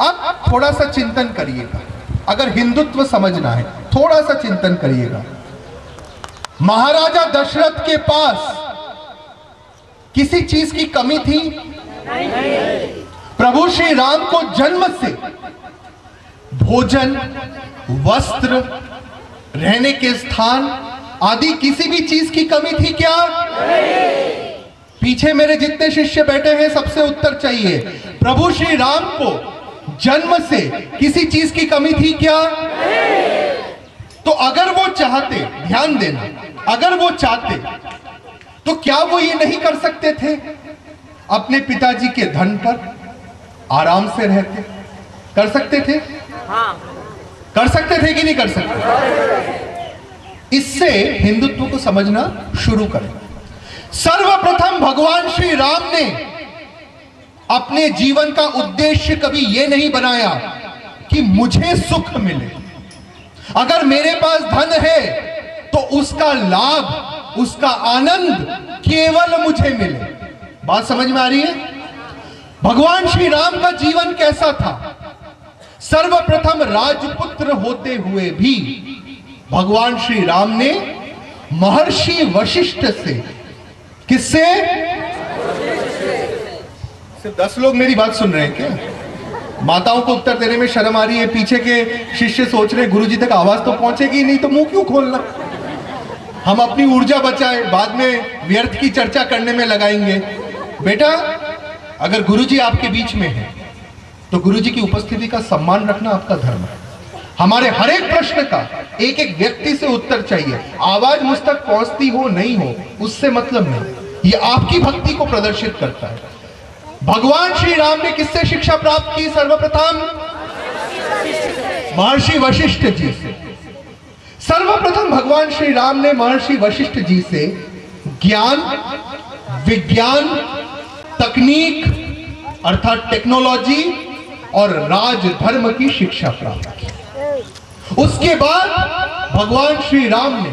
अब थोड़ा सा चिंतन करिएगा, अगर हिंदुत्व समझना है थोड़ा सा चिंतन करिएगा। महाराजा दशरथ के पास किसी चीज की कमी थी? नहीं। प्रभु श्री राम को जन्म से भोजन, वस्त्र, रहने के स्थान आदि किसी भी चीज की कमी थी क्या? नहीं। पीछे मेरे जितने शिष्य बैठे हैं सबसे उत्तर चाहिए। प्रभु श्री राम को जन्म से किसी चीज की कमी थी क्या? नहीं। तो अगर वो चाहते, ध्यान देना, अगर वो चाहते तो क्या वो ये नहीं कर सकते थे? अपने पिताजी के धन पर आराम से रहते, कर सकते थे? हाँ। कर सकते थे कि नहीं कर सकते? इससे हिंदुत्व को समझना शुरू करें। सर्वप्रथम भगवान श्री राम ने अपने जीवन का उद्देश्य कभी यह नहीं बनाया कि मुझे सुख मिले, अगर मेरे पास धन है तो उसका लाभ, उसका आनंद केवल मुझे मिले। बात समझ में आ रही है? भगवान श्री राम का जीवन कैसा था? सर्वप्रथम राजपुत्र होते हुए भी भगवान श्री राम ने महर्षि वशिष्ठ से, किससे? सिर्फ 10 लोग मेरी बात सुन रहे हैं क्या? माताओं को उत्तर देने में शर्म आ रही है। पीछे के शिष्य सोच रहे गुरुजी तक आवाज तो पहुंचेगी नहीं तो मुंह क्यों खोलना? हम अपनी ऊर्जा बचाए, बाद में व्यर्थ की चर्चा करने में लगाएंगे। बेटा, अगर गुरुजी आपके बीच में है तो गुरुजी की उपस्थिति का सम्मान रखना आपका धर्म है। हमारे हर एक प्रश्न का एक एक व्यक्ति से उत्तर चाहिए। आवाज मुझ तक पहुंचती हो नहीं हो उससे मतलब नहीं, ये आपकी भक्ति को प्रदर्शित करता है। भगवान श्री राम ने किससे शिक्षा प्राप्त की? सर्वप्रथम महर्षि वशिष्ठ जी से। सर्वप्रथम भगवान श्री राम ने महर्षि वशिष्ठ जी से ज्ञान, विज्ञान, तकनीक अर्थात टेक्नोलॉजी और राजधर्म की शिक्षा प्राप्त की। उसके बाद भगवान श्री राम ने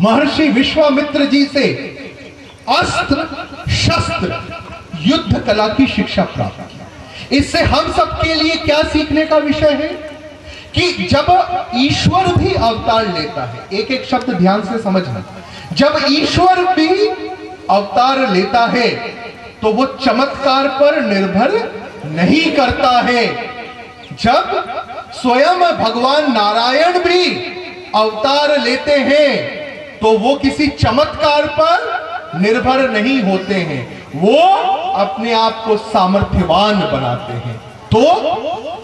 महर्षि विश्वामित्र जी से अस्त्र, शस्त्र, युद्ध कला की शिक्षा प्राप्त की। इससे हम सबके लिए क्या सीखने का विषय है कि जब ईश्वर भी अवतार लेता है, एक एक शब्द ध्यान से समझना, जब ईश्वर भी अवतार लेता है तो वो चमत्कार पर निर्भर नहीं करता है। जब स्वयं भगवान नारायण भी अवतार लेते हैं तो वो किसी चमत्कार पर निर्भर नहीं होते हैं, वो अपने आप को सामर्थ्यवान बनाते हैं। तो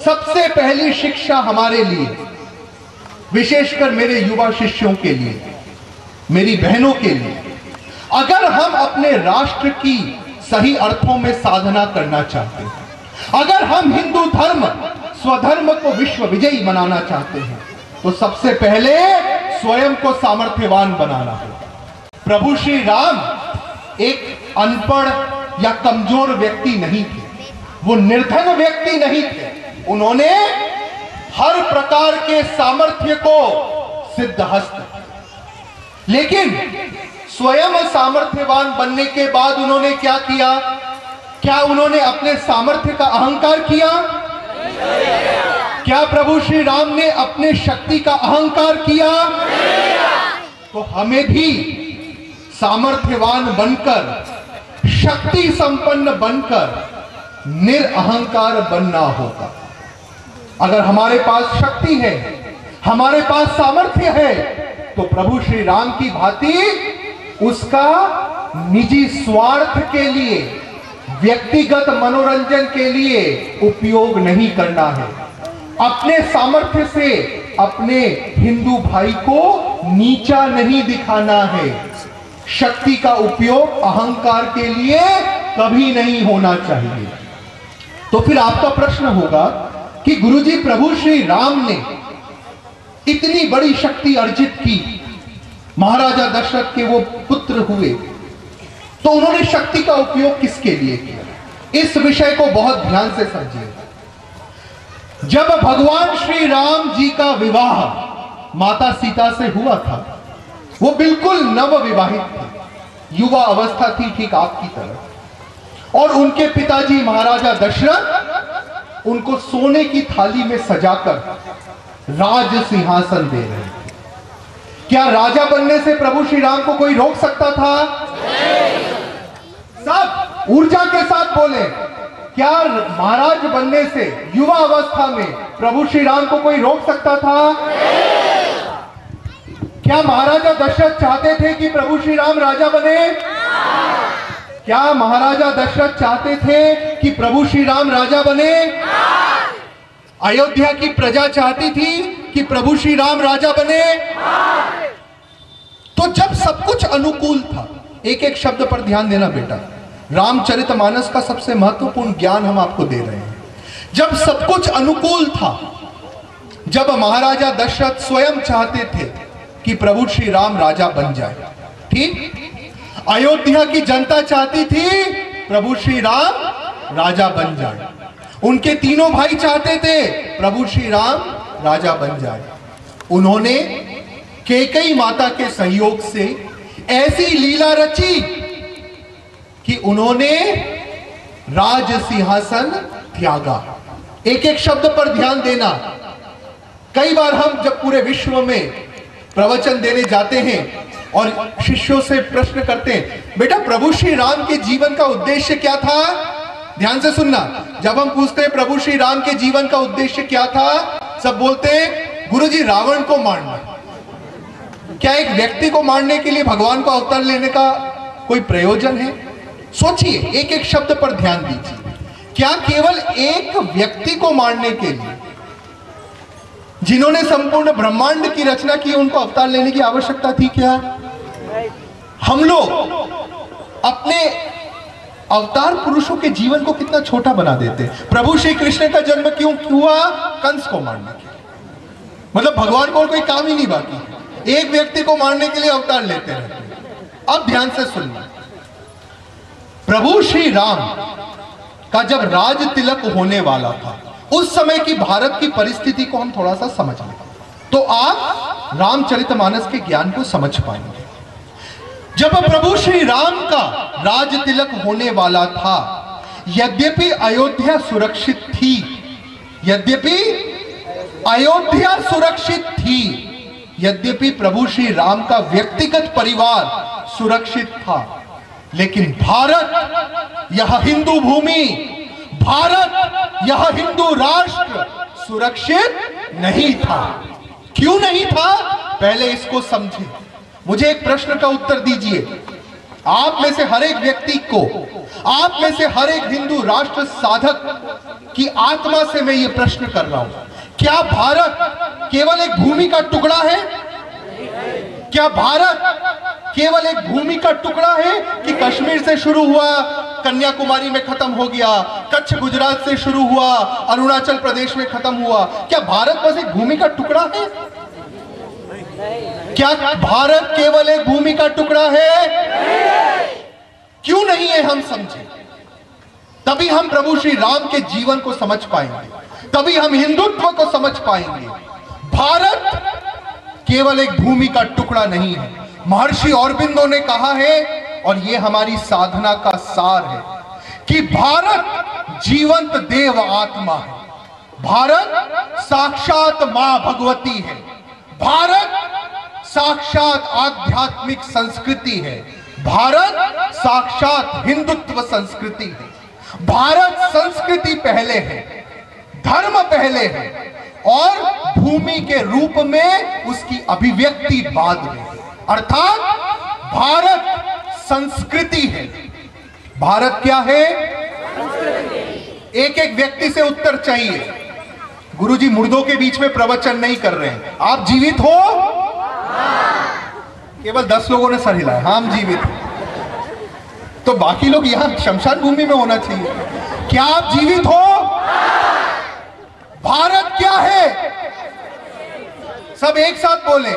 सबसे पहली शिक्षा हमारे लिए, विशेषकर मेरे युवा शिष्यों के लिए, मेरी बहनों के लिए, अगर हम अपने राष्ट्र की सही अर्थों में साधना करना चाहते हैं, अगर हम हिंदू धर्म, स्वधर्म को विश्व विजयी बनाना चाहते हैं, तो सबसे पहले स्वयं को सामर्थ्यवान बनाना होगा। प्रभु श्री राम एक अनपढ़ या कमजोर व्यक्ति नहीं थे, वो निर्धन व्यक्ति नहीं थे। उन्होंने हर प्रकार के सामर्थ्य को सिद्धहस्त, लेकिन स्वयं सामर्थ्यवान बनने के बाद उन्होंने क्या किया? क्या उन्होंने अपने सामर्थ्य का अहंकार किया? क्या प्रभु श्री राम ने अपने शक्ति का अहंकार किया? तो हमें भी सामर्थ्यवान बनकर, शक्ति संपन्न बनकर निरअहंकार बनना होगा। अगर हमारे पास शक्ति है, हमारे पास सामर्थ्य है, तो प्रभु श्री राम की भांति उसका निजी स्वार्थ के लिए, व्यक्तिगत मनोरंजन के लिए उपयोग नहीं करना है। अपने सामर्थ्य से अपने हिंदू भाई को नीचा नहीं दिखाना है। शक्ति का उपयोग अहंकार के लिए कभी नहीं होना चाहिए। तो फिर आपका प्रश्न होगा कि गुरुजी, प्रभु श्री राम ने इतनी बड़ी शक्ति अर्जित की, महाराजा दशरथ के वो पुत्र हुए, तो उन्होंने शक्ति का उपयोग किसके लिए किया? इस विषय को बहुत ध्यान से समझिए। जब भगवान श्री राम जी का विवाह माता सीता से हुआ था, वो बिल्कुल नव विवाहित थे, युवा अवस्था थी ठीक आपकी तरह, और उनके पिताजी महाराजा दशरथ उनको सोने की थाली में सजाकर राज सिंहासन दे रहे हैं। क्या राजा बनने से प्रभु श्री राम को कोई रोक सकता था? सब ऊर्जा के साथ बोले, क्या महाराज बनने से युवा अवस्था में प्रभु श्री राम को कोई रोक सकता था? क्या महाराजा दशरथ चाहते थे कि प्रभु श्री राम राजा बने? क्या महाराजा दशरथ चाहते थे कि प्रभु श्री राम राजा बने? अयोध्या की प्रजा चाहती थी कि प्रभु श्री राम राजा बने? तो जब सब कुछ अनुकूल था, एक एक शब्द पर ध्यान देना बेटा, रामचरितमानस का सबसे महत्वपूर्ण ज्ञान हम आपको दे रहे हैं। जब सब कुछ अनुकूल था, जब महाराजा दशरथ स्वयं चाहते थे कि प्रभु श्री राम राजा बन जाए, ठीक, अयोध्या की जनता चाहती थी प्रभु श्री राम राजा बन जाए, उनके तीनों भाई चाहते थे प्रभु श्री राम राजा बन जाए। उन्होंने कैकेयी माता के सहयोग से ऐसी लीला रची कि उन्होंने राज सिंहासन त्यागा। एक एक शब्द पर ध्यान देना। कई बार हम जब पूरे विश्व में प्रवचन देने जाते हैं और शिष्यों से प्रश्न करते हैं, बेटा प्रभु श्री राम के जीवन का उद्देश्य क्या था? ध्यान से सुनना। जब हम पूछते हैं प्रभु श्री राम के जीवन का उद्देश्य क्या था, सब बोलते हैं गुरुजी रावण को मारना। क्या एक व्यक्ति को मारने के लिए भगवान को अवतार लेने का कोई प्रयोजन है? सोचिए, एक एक शब्द पर ध्यान दीजिए। क्या केवल एक व्यक्ति को मारने के लिए, जिन्होंने संपूर्ण ब्रह्मांड की रचना की, उनको अवतार लेने की आवश्यकता थी क्या? हम लोग अपने अवतार पुरुषों के जीवन को कितना छोटा बना देते। प्रभु श्री कृष्ण का जन्म क्यों हुआ? कंस को मारने के लिए। मतलब भगवान को और कोई काम ही नहीं बाकी, एक व्यक्ति को मारने के लिए अवतार लेते रहते। अब ध्यान से सुनना, प्रभु श्री राम का जब राज तिलक होने वाला था, उस समय की भारत की परिस्थिति को हम थोड़ा सा समझ लें तो आप रामचरितमानस के ज्ञान को समझ पाएंगे। जब प्रभु श्री राम का राज तिलक होने वाला था, यद्यपि अयोध्या सुरक्षित थी, यद्यपि अयोध्या सुरक्षित थी, यद्यपि प्रभु श्री राम का व्यक्तिगत परिवार सुरक्षित था, लेकिन भारत, यह हिंदू भूमि, भारत, यह हिंदू राष्ट्र सुरक्षित नहीं था। क्यों नहीं था? पहले इसको समझें। मुझे एक प्रश्न का उत्तर दीजिए। आप में से हर एक व्यक्ति को, आप में से हर एक हिंदू राष्ट्र साधक की आत्मा से मैं ये प्रश्न कर रहा हूं, क्या भारत केवल एक भूमि का टुकड़ा है? क्या भारत केवल एक भूमि का टुकड़ा है कि कश्मीर से शुरू हुआ, कन्याकुमारी में खत्म हो गया, कच्छ गुजरात से शुरू हुआ, अरुणाचल प्रदेश में खत्म हुआ? क्या भारत बस एक भूमि का टुकड़ा है? क्या भारत केवल एक भूमि का टुकड़ा है? क्यों नहीं है? हम समझें, तभी हम प्रभु श्री राम के जीवन को समझ पाएंगे, तभी हम हिंदुत्व को समझ पाएंगे। भारत केवल एक भूमि का टुकड़ा नहीं है। महर्षि औरबिंदो ने कहा है, और यह हमारी साधना का सार है, कि भारत जीवंत देव आत्मा है, भारत साक्षात मां भगवती है, भारत साक्षात आध्यात्मिक संस्कृति है, भारत साक्षात हिंदुत्व संस्कृति है। भारत संस्कृति पहले है, धर्म पहले है, और भूमि के रूप में उसकी अभिव्यक्ति बाद में। अर्थात भारत संस्कृति है। भारत क्या है? एक एक व्यक्ति से उत्तर चाहिए। गुरुजी मुर्दों के बीच में प्रवचन नहीं कर रहे हैं। आप जीवित हो? केवल 10 लोगों ने सर हिलाया, हाँ हम जीवित हैं। तो बाकी लोग यहां शमशान भूमि में होना चाहिए। क्या आप जीवित हो? भारत क्या है? सब एक साथ बोले,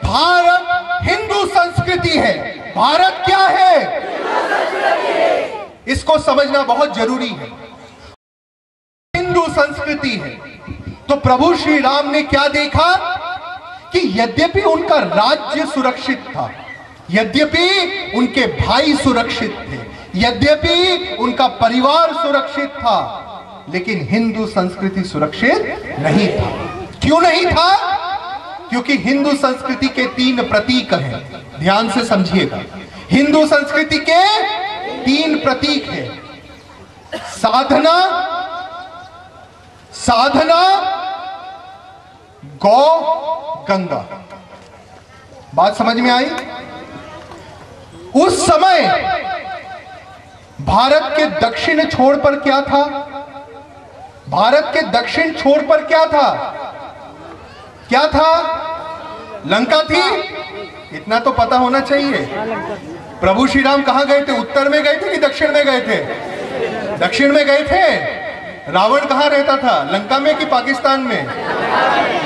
भारत हिंदू संस्कृति है। भारत क्या है? इसको समझना बहुत जरूरी है। हिंदू संस्कृति है। तो प्रभु श्री राम ने क्या देखा कि यद्यपि उनका राज्य सुरक्षित था, यद्यपि उनके भाई सुरक्षित थे, यद्यपि उनका परिवार सुरक्षित था, लेकिन हिंदू संस्कृति सुरक्षित नहीं था। क्यों नहीं था? क्योंकि हिंदू संस्कृति के 3 प्रतीक हैं। ध्यान से समझिएगा, हिंदू संस्कृति के 3 प्रतीक हैं। साधना, साधना, गौ, गंगा। बात समझ में आई? उस समय भारत के दक्षिण छोर पर क्या था? भारत के दक्षिण छोर पर क्या था? क्या था? लंका थी। इतना तो पता होना चाहिए। प्रभु श्री राम कहां गए थे? उत्तर में गए थे कि दक्षिण में गए थे? दक्षिण में गए थे। रावण कहां रहता था? लंका में कि पाकिस्तान में?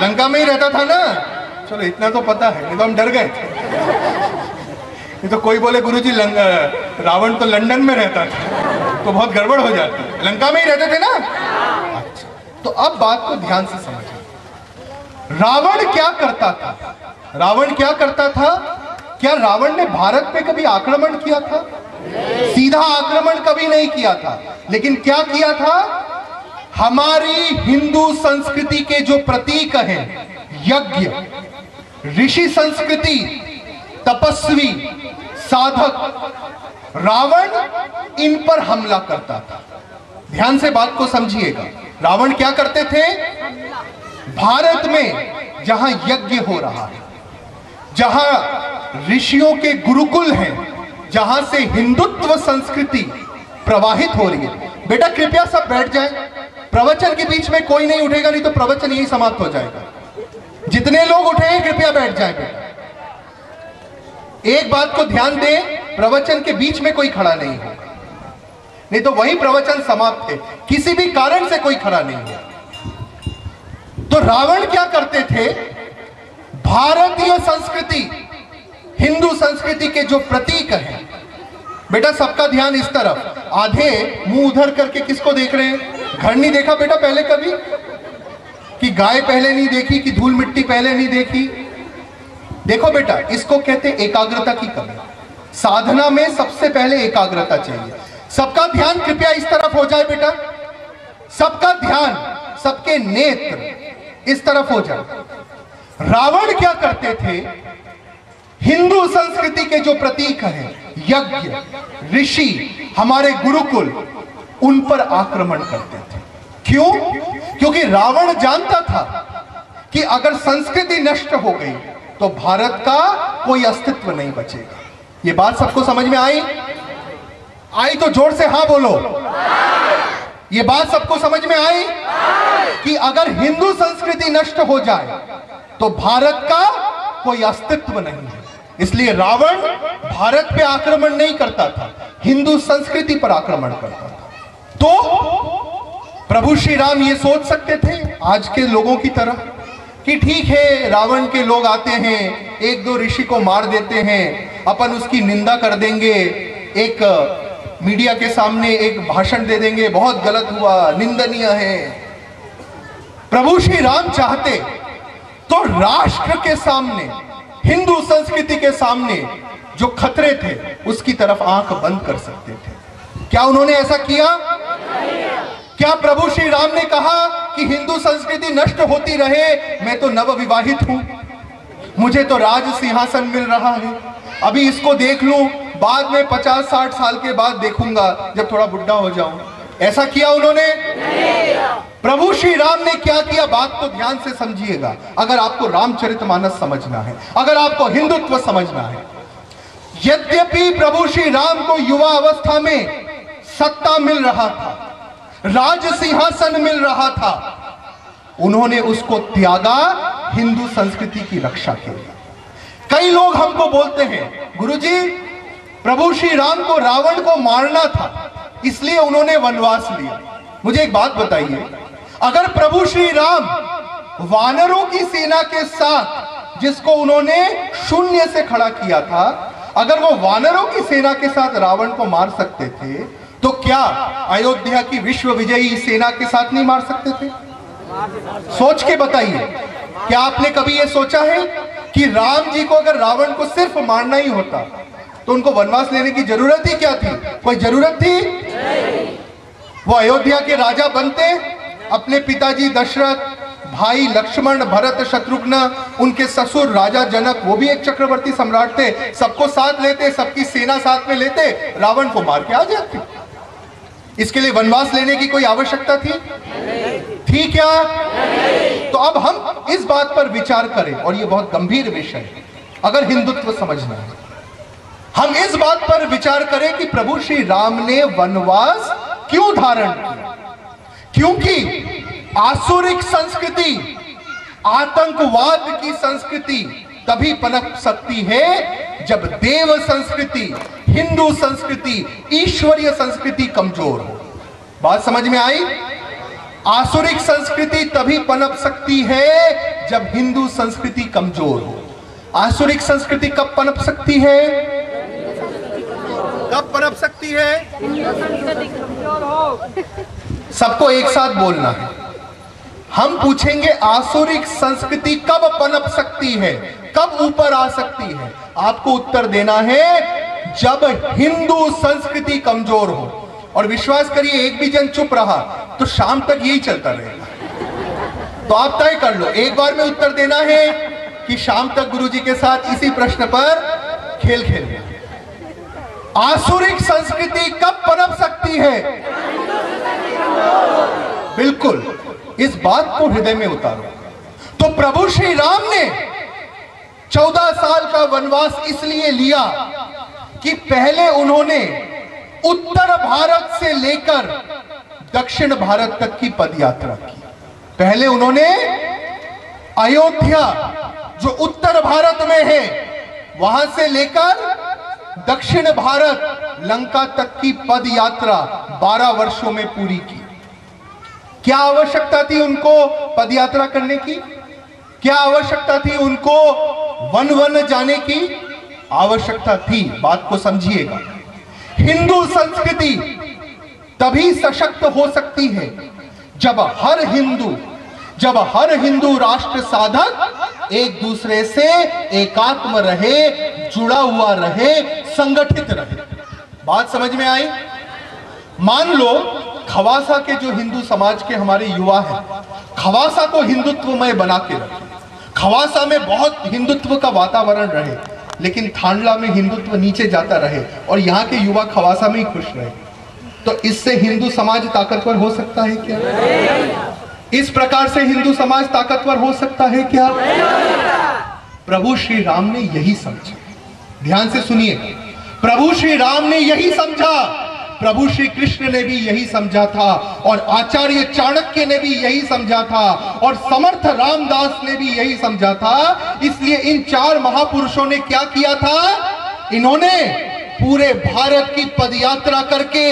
लंका में ही रहता था ना। चलो इतना तो पता है, नहीं तो हम डर गए थे। नहीं तो कोई बोले गुरुजी रावण तो लंदन में रहता था, तो बहुत गड़बड़ हो जाती। लंका में ही रहते थे ना। अच्छा, तो अब बात को ध्यान से समझिए। रावण क्या करता था? रावण क्या करता था? क्या रावण ने भारत पे कभी आक्रमण किया था? सीधा आक्रमण कभी नहीं किया था। लेकिन क्या किया था? हमारी हिंदू संस्कृति के जो प्रतीक हैं, यज्ञ, ऋषि संस्कृति, तपस्वी, साधक, रावण इन पर हमला करता था। ध्यान से बात को समझिएगा। रावण क्या करते थे? भारत में जहां यज्ञ हो रहा है, जहां ऋषियों के गुरुकुल हैं, जहां से हिंदुत्व संस्कृति प्रवाहित हो रही है। बेटा कृपया सब बैठ जाएं। प्रवचन के बीच में कोई नहीं उठेगा, नहीं तो प्रवचन यही समाप्त हो जाएगा। जितने लोग उठे हैं कृपया बैठ जाएं। बेटा एक बात को ध्यान दें, प्रवचन के बीच में कोई खड़ा नहीं होगा, नहीं तो वही प्रवचन समाप्त है। किसी भी कारण से कोई खड़ा नहीं है। तो रावण क्या करते थे? भारतीय संस्कृति, हिंदू संस्कृति के जो प्रतीक हैं, बेटा सबका ध्यान इस तरफ। आधे मुंह उधर करके किसको देख रहे हैं? घर नहीं देखा बेटा पहले कभी? कि गाय पहले नहीं देखी, कि धूल मिट्टी पहले नहीं देखी? देखो बेटा, इसको कहते एकाग्रता की कमी। साधना में सबसे पहले एकाग्रता चाहिए। सबका ध्यान कृपया इस तरफ हो जाए बेटा। सबका ध्यान, सबके नेत्र इस तरफ हो जाए। रावण क्या करते थे? हिंदू संस्कृति के जो प्रतीक हैं, यज्ञ, ऋषि, हमारे गुरुकुल, उन पर आक्रमण करते थे। क्यों? क्योंकि रावण जानता था कि अगर संस्कृति नष्ट हो गई तो भारत का कोई अस्तित्व नहीं बचेगा। ये बात सबको समझ में आई? आई तो जोर से हां बोलो। ये बात सबको समझ में आई कि अगर हिंदू संस्कृति नष्ट हो जाए तो भारत का कोई अस्तित्व नहीं है। इसलिए रावण भारत पे आक्रमण नहीं करता था, हिंदू संस्कृति पर आक्रमण करता था। तो प्रभु श्री राम ये सोच सकते थे आज के लोगों की तरह कि ठीक है, रावण के लोग आते हैं, 1-2 ऋषि को मार देते हैं, अपन उसकी निंदा कर देंगे, एक मीडिया के सामने एक भाषण दे देंगे, बहुत गलत हुआ, निंदनीय है। प्रभु श्री राम चाहते तो राष्ट्र के सामने, हिंदू संस्कृति के सामने जो खतरे थे उसकी तरफ आंख बंद कर सकते थे। क्या उन्होंने ऐसा किया? क्या प्रभु श्री राम ने कहा कि हिंदू संस्कृति नष्ट होती रहे, मैं तो नवविवाहित हूं, मुझे तो राज सिंहासन मिल रहा है, अभी इसको देख लूं, बाद में 50-60 साल के बाद देखूंगा जब थोड़ा बुढ़ा हो जाऊं? ऐसा किया उन्होंने? प्रभु श्री राम ने क्या किया? बात को ध्यान से समझिएगा। अगर आपको रामचरितमानस समझना है, अगर आपको हिंदुत्व समझना है, यद्यपि प्रभु श्री राम को युवा अवस्था में सत्ता मिल रहा था, राज सिंहासन मिल रहा था, उन्होंने उसको त्यागा हिंदू संस्कृति की रक्षा के लिए। कई लोग हमको बोलते हैं, गुरुजी प्रभु श्री राम को रावण को मारना था इसलिए उन्होंने वनवास लिया। मुझे एक बात बताइए, अगर प्रभु श्री राम वानरों की सेना के साथ, जिसको उन्होंने शून्य से खड़ा किया था, अगर वो वानरों की सेना के साथ रावण को मार सकते थे, तो क्या अयोध्या की विश्व विजयी सेना के साथ नहीं मार सकते थे? सोच के बताइए। क्या आपने कभी यह सोचा है कि राम जी को अगर रावण को सिर्फ मारना ही होता तो उनको वनवास लेने की जरूरत ही क्या थी? कोई जरूरत थी? वो अयोध्या के राजा बनते, अपने पिताजी दशरथ, भाई लक्ष्मण, भरत, शत्रुघ्न, उनके ससुर राजा जनक, वो भी एक चक्रवर्ती सम्राट थे, सबको साथ लेते, सबकी सेना साथ में लेते, रावण को मार के आ जाते। इसके लिए वनवास लेने की कोई आवश्यकता थी? थी क्या? तो अब हम इस बात पर विचार करें, और ये बहुत गंभीर विषय है अगर हिंदुत्व समझना है। हम इस बात पर विचार करें कि प्रभु श्री राम ने वनवास क्यों धारण किया? क्योंकि आसुरिक संस्कृति, आतंकवाद की संस्कृति तभी पनप सकती है जब देव संस्कृति, हिंदू संस्कृति, ईश्वरीय संस्कृति कमजोर हो। बात समझ में आई? आसुरिक संस्कृति तभी पनप सकती है जब हिंदू संस्कृति कमजोर हो। आसुरिक संस्कृति कब पनप सकती है? कब पनप सकती है? सबको एक साथ बोलना है। हम पूछेंगे आसुरिक संस्कृति कब पनप सकती है, कब ऊपर आ सकती है? आपको उत्तर देना है जब हिंदू संस्कृति कमजोर हो। और विश्वास करिए, एक भी जन चुप रहा तो शाम तक यही चलता रहेगा। तो आप तय कर लो, एक बार में उत्तर देना है कि शाम तक गुरुजी के साथ इसी प्रश्न पर खेल खेलना। आसुरिक संस्कृति कब पनप सकती है? बिल्कुल, इस बात को हृदय में उतारो। तो प्रभु श्री राम ने 14 साल का वनवास इसलिए लिया कि पहले उन्होंने उत्तर भारत से लेकर दक्षिण भारत तक की पदयात्रा की। पहले उन्होंने अयोध्या, जो उत्तर भारत में है, वहां से लेकर दक्षिण भारत, लंका तक की पदयात्रा 12 वर्षों में पूरी की। क्या आवश्यकता थी उनको पदयात्रा करने की? क्या आवश्यकता थी उनको वन वन जाने की? आवश्यकता थी। बात को समझिएगा, हिंदू संस्कृति तभी सशक्त हो सकती है जब हर हिंदू राष्ट्र साधक एक दूसरे से एकात्म रहे, जुड़ा हुआ रहे, संगठित रहे। बात समझ में आई? मान लो खवासा के जो हिंदू समाज के हमारे युवा हैं, खवासा को हिंदुत्वमय बना के रखे, खवासा में बहुत हिंदुत्व का वातावरण रहे, लेकिन थांडला में हिंदुत्व नीचे जाता रहे और यहाँ के युवा खवासा में ही खुश रहे, तो इससे हिंदू समाज ताकतवर हो सकता है क्या? इस प्रकार से हिंदू समाज ताकतवर हो सकता है क्या? प्रभु श्री राम ने यही समझा। ध्यान से सुनिए, प्रभु श्री राम ने यही समझा, प्रभु श्री कृष्ण ने भी यही समझा था, और आचार्य चाणक्य ने भी यही समझा था, और समर्थ रामदास ने भी यही समझा था। इसलिए इन 4 महापुरुषों ने क्या किया था? इन्होंने पूरे भारत की पदयात्रा करके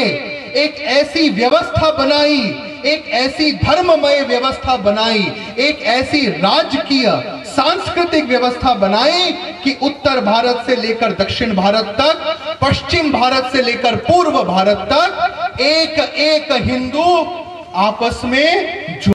एक ऐसी व्यवस्था बनाई, एक ऐसी धर्ममय व्यवस्था बनाई, एक ऐसी राजकीय सांस्कृतिक व्यवस्था बनाई कि उत्तर भारत से लेकर दक्षिण भारत तक, पश्चिम भारत से लेकर पूर्व भारत तक एक एक हिंदू आपस में